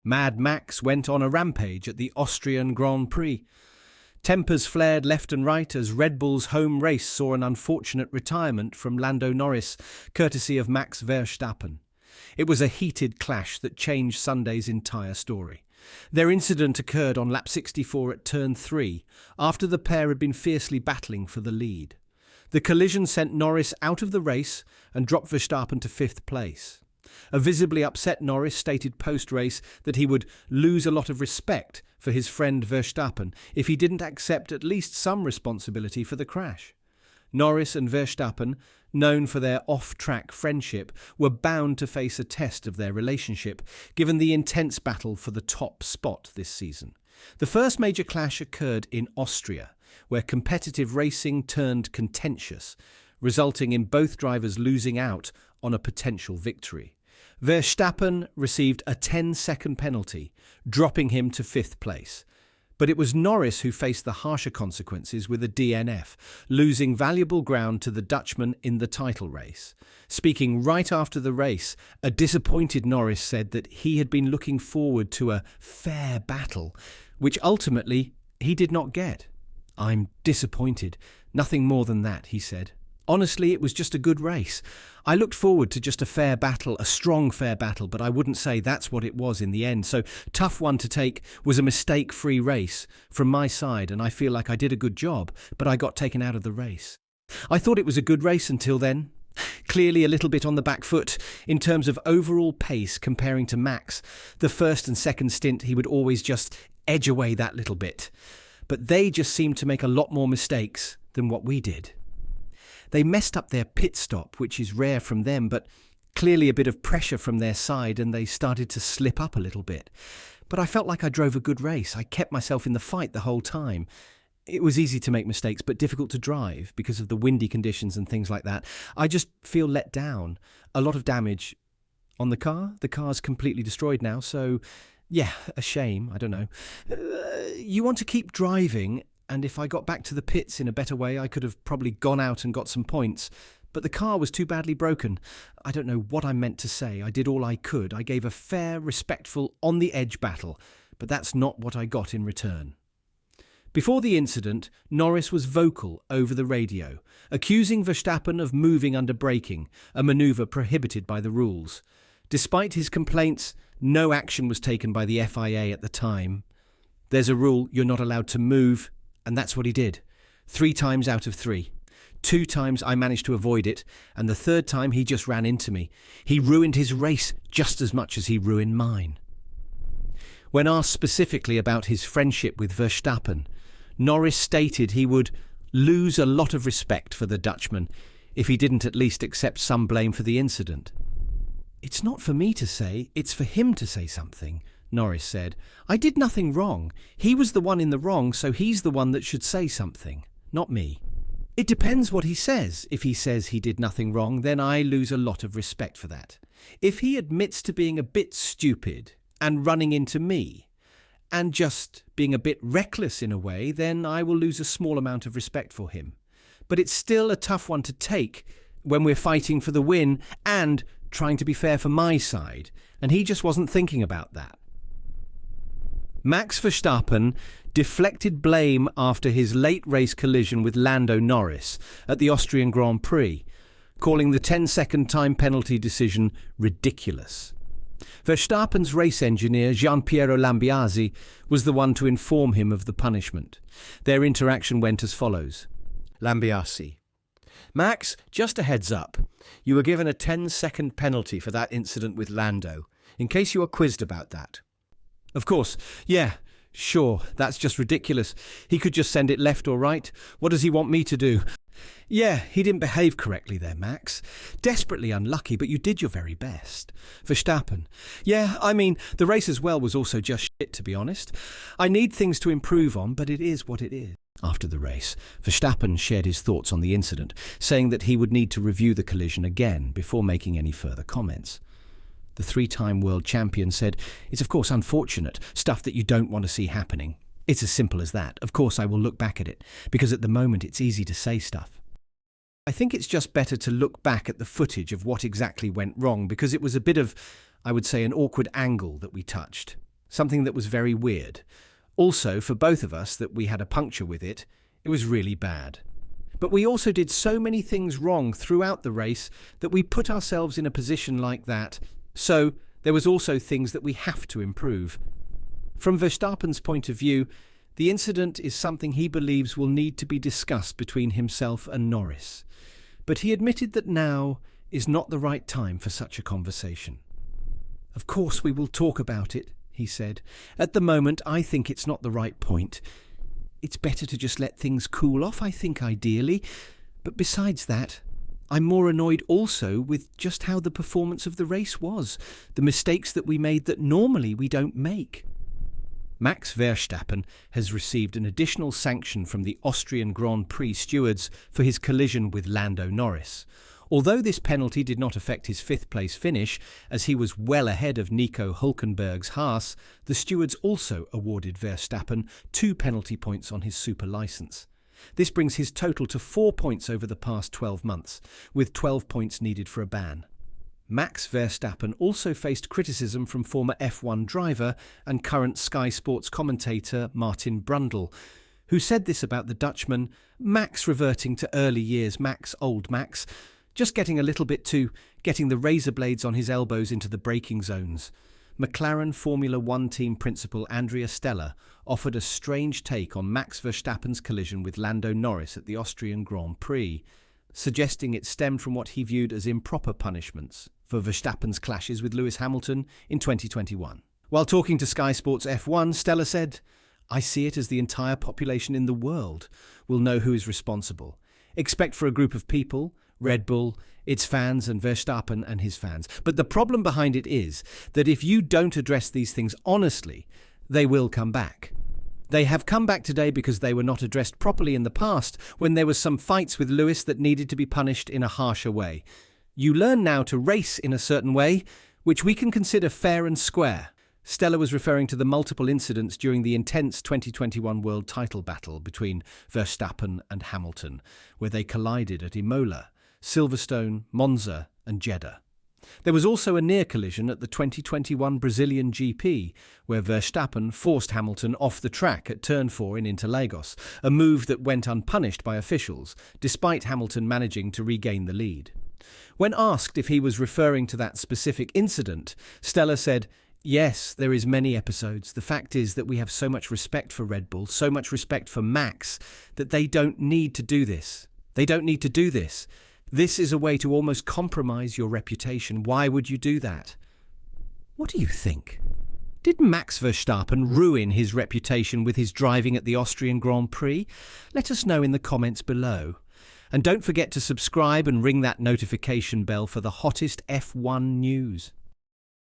Mad Max went on a rampage at the Austrian Grand Prix. Tempers flared left and right as Red Bull's home race saw an unfortunate retirement from Lando Norris, courtesy of Max Verstappen. It was a heated clash that changed Sunday's entire story. Their incident occurred on lap 64 at turn 3, after the pair had been fiercely battling for the lead. The collision sent Norris out of the race and dropped Verstappen to 5th place. A visibly upset Norris stated post-race that he would lose a lot of respect for his friend Verstappen if he didn't accept at least some responsibility for the crash. Norris and Verstappen, known for their off-track friendship, were bound to face a test of their relationship, given the intense battle for the top spot this season. The first major clash occurred in Austria, where competitive racing turned contentious, resulting in both drivers losing out on a potential victory. Verstappen received a 10-second penalty, dropping him to 5th place. But it was Norris who faced the harsher consequences with a DNF, losing valuable ground to the Dutchman in the title race. Speaking right after the race, a disappointed Norris said that he had been looking forward to a fair battle, which ultimately he did not get. "I'm disappointed. Nothing more than that," he said. "Honestly, it was just a good race. I looked forward to just a fair battle, a strong fair battle, but I wouldn't say that's what it was in the end. So tough one to take, was a mistake-free race from my side, and I feel like I did a good job, but I got taken out of the race. I thought it was a good race until then. Clearly a little bit on the back foot in terms of overall pace comparing to Max. The first and second stint, he would always just edge away that little bit. But they just seemed to make a lot more mistakes than what we did. They messed up their pit stop, which is rare from them, but clearly a bit of pressure from their side, and they started to slip up a little bit. But I felt like I drove a good race. I kept myself in the fight the whole time. It was easy to make mistakes, but difficult to drive because of the windy conditions and things like that. I just feel let down. A lot of damage on the car. The car's completely destroyed now, so yeah, a shame. I don't know. You want to keep driving, and if I got back to the pits in a better way, I could have probably gone out and got some points. But the car was too badly broken. I don't know what I meant to say. I did all I could. I gave a fair, respectful, on-the-edge battle, but that's not what I got in return." Before the incident, Norris was vocal over the radio, accusing Verstappen of moving under braking, a manoeuvre prohibited by the rules. Despite his complaints, no action was taken by the FIA at the time. There's a rule you're not allowed to move, and that's what he did. 3 times out of 3. 2 times I managed to avoid it, and the 3rd time he just ran into me. He ruined his race just as much as he ruined mine. When asked specifically about his friendship with Verstappen, Norris stated he would lose a lot of respect for the Dutchman if he didn't at least accept some blame for the incident. "It's not for me to say, it's for him to say something," Norris said. "I did nothing wrong. He was the one in the wrong, so he's the one that should say something, not me. It depends what he says. If he says he did nothing wrong, then I lose a lot of respect for that. If he admits to being a bit stupid and running into me, and just being a bit reckless in a way, then I will lose a small amount of respect for him. But it's still a tough one to take when we're fighting for the win and trying to be fair for my side, and he just wasn't thinking about that." Max Verstappen deflected blame after his late race collision with Lando Norris at the Austrian Grand Prix, calling the 10-second time penalty decision ridiculous. Verstappen's race engineer, Gianpiero Lambiase, was the one to inform him of the punishment. Their interaction went as follows. Lambiase: "Max, just a heads up. You were given a 10-second penalty for that incident with Lando, in case you are quizzed about that." "Of course, yeah, sure, that's just ridiculous. He could just send it left or right. What does he want me to do?" "Yeah, he didn't behave correctly there, Max. Desperately unlucky, but you did your very best." Verstappen: "Yeah, I mean, the race as well was also just shit, to be honest. I need things to improve on, but it is what it is." After the race, Verstappen shared his thoughts on the incident, saying that he would need to review the collision again before making any further comments. The 3-time world champion said, "It's of course unfortunate, stuff that you don't want to see happening. It's as simple as that. Of course I will look back at it, because at the moment it's easy to say stuff. I think it's just better to look back at the footage of what exactly went wrong, because it was a bit of, I would say, an awkward angle that we touched. something that was very weird. Also, for both of us that we had a puncture with it, it was really bad. But we also did so many things wrong throughout the race that we put ourselves in a position like that. So there was also things that we have to improve. From Verstappen's point of view, the incident is something he believes will need to be discussed between himself and Norris. But he admitted that now is not the right time for such a conversation. "Of course we will talk about it," he said. "At the moment, I think it's not the right point. It's better to just let things cool off, I think, ideally. But besides that, I'm more annoyed also with just how the performance of the race was, the mistakes that we made that normally we don't make." Max Verstappen has received an additional sanction from the Austrian Grand Prix stewards for his collision with Lando Norris. Although this penalty did not affect his fifth-place finish, as he was well ahead of Nico Hülkenberg's Haas, the stewards also awarded Verstappen 2 penalty points on his super licence. This brings his total to 4 points over the past 12 months, with 12 points needed for a ban. Max Verstappen also faced criticism from former F1 driver and current Sky Sports commentator Martin Brundle, who said this about the Dutchman: "Max reverting to early years Max, old Max, just getting a little bit too, getting the razor blades on his elbows into the braking zones." McLaren Formula One team principal Andrea Stella offered a strange take on Max Verstappen's collision with Lando Norris at the Austrian Grand Prix, suggesting it stemmed from what he viewed as improper punishments for Verstappen's clashes with Lewis Hamilton in 2021. While talking to Sky Sports F1, Stella said, "I see it as the entire population in the world will know who is responsible. Expect for a group of people, Red Bull, its fans, and Verstappen and his fans. But the problem behind it is that if you don't address these things honestly, they will come back. They have come back today because they were not addressed properly in the past, when there was some fights with Lewis that needed to be punished in a harsher way. You learn now to race in a certain way, which we can consider fair and square." Stella was referring to the multiple incidents during the intense 2021 world title battle between Verstappen and Hamilton, where they collided at Imola, Silverstone, Monza and Jeddah. There was also a near collision at the 2021 Brazilian GP, where Verstappen forced Hamilton off the track at Turn 4 in Interlagos, a move that went unpunished by officials, despite Hamilton managing to regain the lead. When asked if he was referring to that specific incident, Stella said, "Yes, there is many episodes. The fact is that we have so much respect for Red Bull, so much respect for Max, that they don't need to do this. They don't need to do this. This is a way to almost compromise your reputation. Why would you do that?" What do you think? Did Max Verstappen ruin his reputation with his driving at the Austrian Grand Prix? Let us know in the comments below. And don't forget to subscribe and ring that notification bell for the hottest F1 news.